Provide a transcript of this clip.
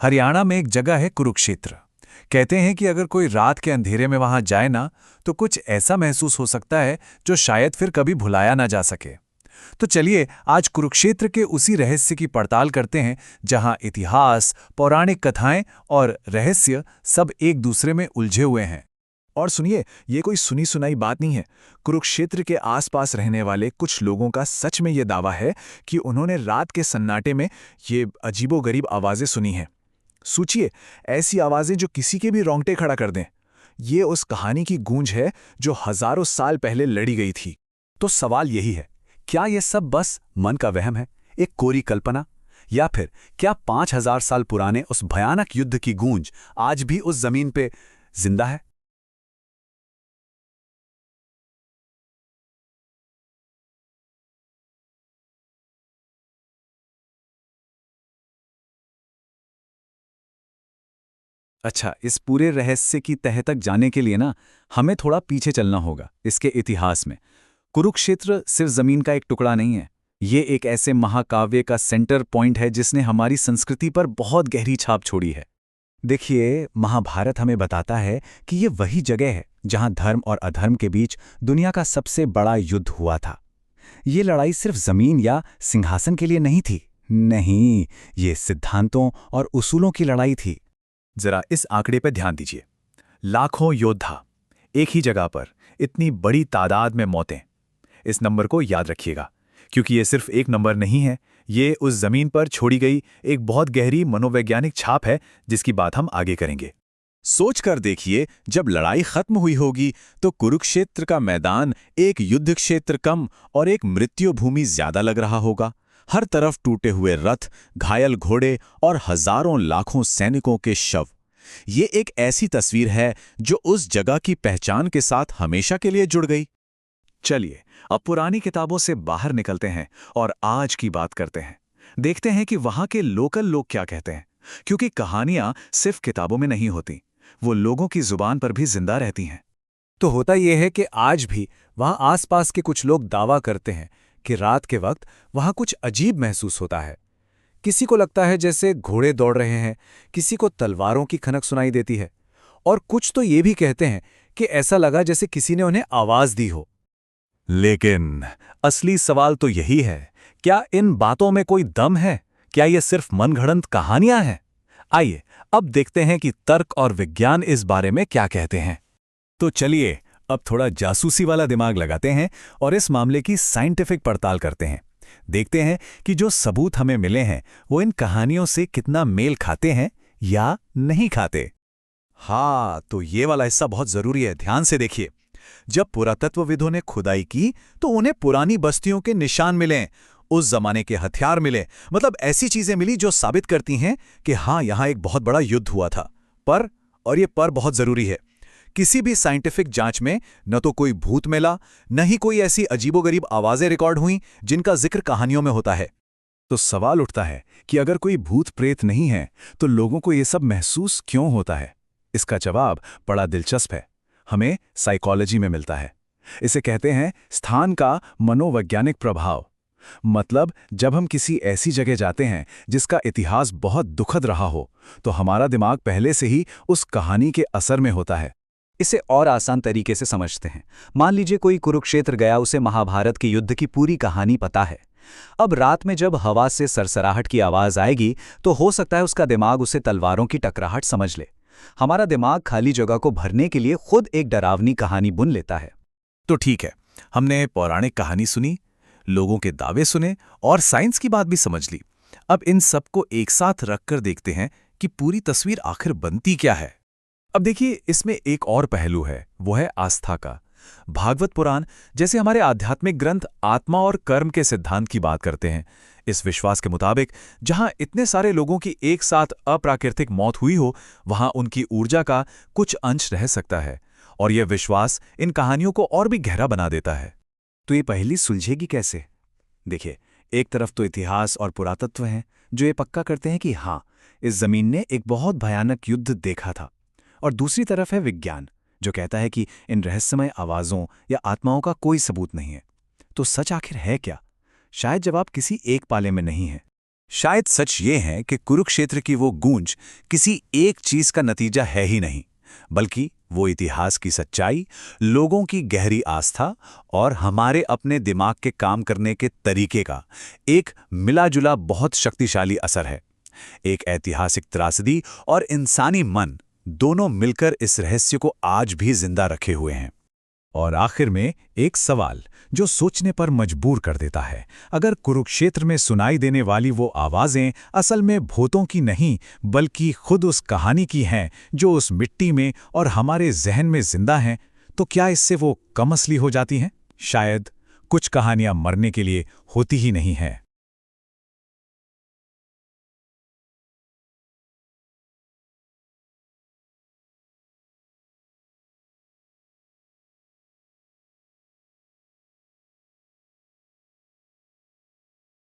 हरियाणा में एक जगह है कुरुक्षेत्र। कहते हैं कि अगर कोई रात के अंधेरे में वहां जाए ना, तो कुछ ऐसा महसूस हो सकता है जो शायद फिर कभी भुलाया ना जा सके। तो चलिए आज कुरुक्षेत्र के उसी रहस्य की पड़ताल करते हैं, जहां इतिहास, पौराणिक कथाएं और रहस्य सब एक दूसरे में उलझे हुए हैं। और सुनिए, ये कोई सुनी सुनाई बात नहीं है। कुरुक्षेत्र के आसपास रहने वाले कुछ लोगों का सच में ये दावा है कि उन्होंने रात के सन्नाटे में ये अजीबोगरीब आवाज़ें सुनी हैं। सोचिए, ऐसी आवाज़ें जो किसी के भी रोंगटे खड़ा कर दें। ये उस कहानी की गूंज है जो हजारों साल पहले लड़ी गई थी। तो सवाल यही है, क्या ये सब बस मन का वहम है, एक कोरी कल्पना, या फिर क्या 5000 साल पुराने उस भयानक युद्ध की गूंज आज भी उस जमीन पे जिंदा है? अच्छा, इस पूरे रहस्य की तह तक जाने के लिए ना हमें थोड़ा पीछे चलना होगा इसके इतिहास में। कुरुक्षेत्र सिर्फ जमीन का एक टुकड़ा नहीं है। ये एक ऐसे महाकाव्य का सेंटर पॉइंट है जिसने हमारी संस्कृति पर बहुत गहरी छाप छोड़ी है। देखिए, महाभारत हमें बताता है कि ये वही जगह है जहां धर्म और अधर्म के बीच दुनिया का सबसे बड़ा युद्ध हुआ था। ये लड़ाई सिर्फ जमीन या सिंहासन के लिए नहीं थी। नहीं, ये सिद्धांतों और उसूलों की लड़ाई थी। जरा इस आंकड़े पर ध्यान दीजिए। लाखों योद्धा, एक ही जगह पर, इतनी बड़ी तादाद में मौतें। इस नंबर को याद रखिएगा, क्योंकि ये सिर्फ एक नंबर नहीं है। ये उस जमीन पर छोड़ी गई एक बहुत गहरी मनोवैज्ञानिक छाप है, जिसकी बात हम आगे करेंगे। सोच कर देखिए, जब लड़ाई खत्म हुई होगी तो कुरुक्षेत्र का मैदान एक युद्ध क्षेत्र कम और एक मृत्यु भूमि ज्यादा लग रहा होगा। हर तरफ टूटे हुए रथ, घायल घोड़े और हजारों लाखों सैनिकों के शव। ये एक ऐसी तस्वीर है जो उस जगह की पहचान के साथ हमेशा के लिए जुड़ गई। चलिए अब पुरानी किताबों से बाहर निकलते हैं और आज की बात करते हैं। देखते हैं कि वहां के लोकल लोग क्या कहते हैं, क्योंकि कहानियां सिर्फ किताबों में नहीं होती, वो लोगों की जुबान पर भी जिंदा रहती हैं। तो होता यह है कि आज भी वहां आसपास के कुछ लोग दावा करते हैं कि रात के वक्त वहां कुछ अजीब महसूस होता है। किसी को लगता है जैसे घोड़े दौड़ रहे हैं, किसी को तलवारों की खनक सुनाई देती है, और कुछ तो ये भी कहते हैं कि ऐसा लगा जैसे किसी ने उन्हें आवाज दी हो। लेकिन असली सवाल तो यही है, क्या इन बातों में कोई दम है? क्या ये सिर्फ मनगढ़ंत कहानियां हैं? आइए अब देखते हैं कि तर्क और विज्ञान इस बारे में क्या कहते हैं। तो चलिए अब थोड़ा जासूसी वाला दिमाग लगाते हैं और इस मामले की साइंटिफिक पड़ताल करते हैं। देखते हैं कि जो सबूत हमें मिले हैं वो इन कहानियों से कितना मेल खाते हैं या नहीं खाते। हाँ, तो ये वाला हिस्सा बहुत जरूरी है, ध्यान से देखिए। जब पुरातत्वविदों ने खुदाई की तो उन्हें पुरानी बस्तियों के निशान मिले, उस जमाने के हथियार मिले, मतलब ऐसी चीजें मिली जो साबित करती हैं कि हाँ, यहां एक बहुत बड़ा युद्ध हुआ था। पर, और ये पर बहुत जरूरी है, किसी भी साइंटिफिक जांच में न तो कोई भूत मिला, न ही कोई ऐसी अजीबोगरीब आवाजें रिकॉर्ड हुई जिनका जिक्र कहानियों में होता है। तो सवाल उठता है कि अगर कोई भूत प्रेत नहीं है तो लोगों को ये सब महसूस क्यों होता है? इसका जवाब बड़ा दिलचस्प है, हमें साइकोलॉजी में मिलता है। इसे कहते हैं स्थान का मनोवैज्ञानिक प्रभाव। मतलब जब हम किसी ऐसी जगह जाते हैं जिसका इतिहास बहुत दुखद रहा हो, तो हमारा दिमाग पहले से ही उस कहानी के असर में होता है। इसे और आसान तरीके से समझते हैं। मान लीजिए कोई कुरुक्षेत्र गया, उसे महाभारत के युद्ध की पूरी कहानी पता है। अब रात में जब हवा से सरसराहट की आवाज आएगी तो हो सकता है उसका दिमाग उसे तलवारों की टकराहट समझ ले। हमारा दिमाग खाली जगह को भरने के लिए खुद एक डरावनी कहानी बुन लेता है। तो ठीक है, हमने पौराणिक कहानी सुनी, लोगों के दावे सुने और साइंस की बात भी समझ ली। अब इन सबको एक साथ रखकर देखते हैं कि पूरी तस्वीर आखिर बनती क्या है। अब देखिए, इसमें एक और पहलू है, वो है आस्था का। भागवत पुराण जैसे हमारे आध्यात्मिक ग्रंथ आत्मा और कर्म के सिद्धांत की बात करते हैं। इस विश्वास के मुताबिक जहां इतने सारे लोगों की एक साथ अप्राकृतिक मौत हुई हो, वहां उनकी ऊर्जा का कुछ अंश रह सकता है, और यह विश्वास इन कहानियों को और भी गहरा बना देता है। तो ये पहेली सुलझेगी कैसे? देखिए, एक तरफ तो इतिहास और पुरातत्व हैं जो ये पक्का करते हैं कि हाँ, इस जमीन ने एक बहुत भयानक युद्ध देखा था, और दूसरी तरफ है विज्ञान जो कहता है कि इन रहस्यमय आवाज़ों या आत्माओं का कोई सबूत नहीं है। तो सच आखिर है क्या? शायद जवाब किसी एक पाले में नहीं है। शायद सच ये है कि कुरुक्षेत्र की वो गूंज किसी एक चीज का नतीजा है ही नहीं, बल्कि वो इतिहास की सच्चाई, लोगों की गहरी आस्था और हमारे अपने दिमाग के काम करने के तरीके का एक मिला-जुला बहुत शक्तिशाली असर है। एक ऐतिहासिक त्रासदी और इंसानी मन दोनों मिलकर इस रहस्य को आज भी जिंदा रखे हुए हैं। और आखिर में एक सवाल जो सोचने पर मजबूर कर देता है। अगर कुरुक्षेत्र में सुनाई देने वाली वो आवाजें असल में भूतों की नहीं बल्कि खुद उस कहानी की हैं जो उस मिट्टी में और हमारे जहन में जिंदा हैं, तो क्या इससे वो कम असली हो जाती हैं? शायद कुछ कहानियां मरने के लिए होती ही नहीं हैं।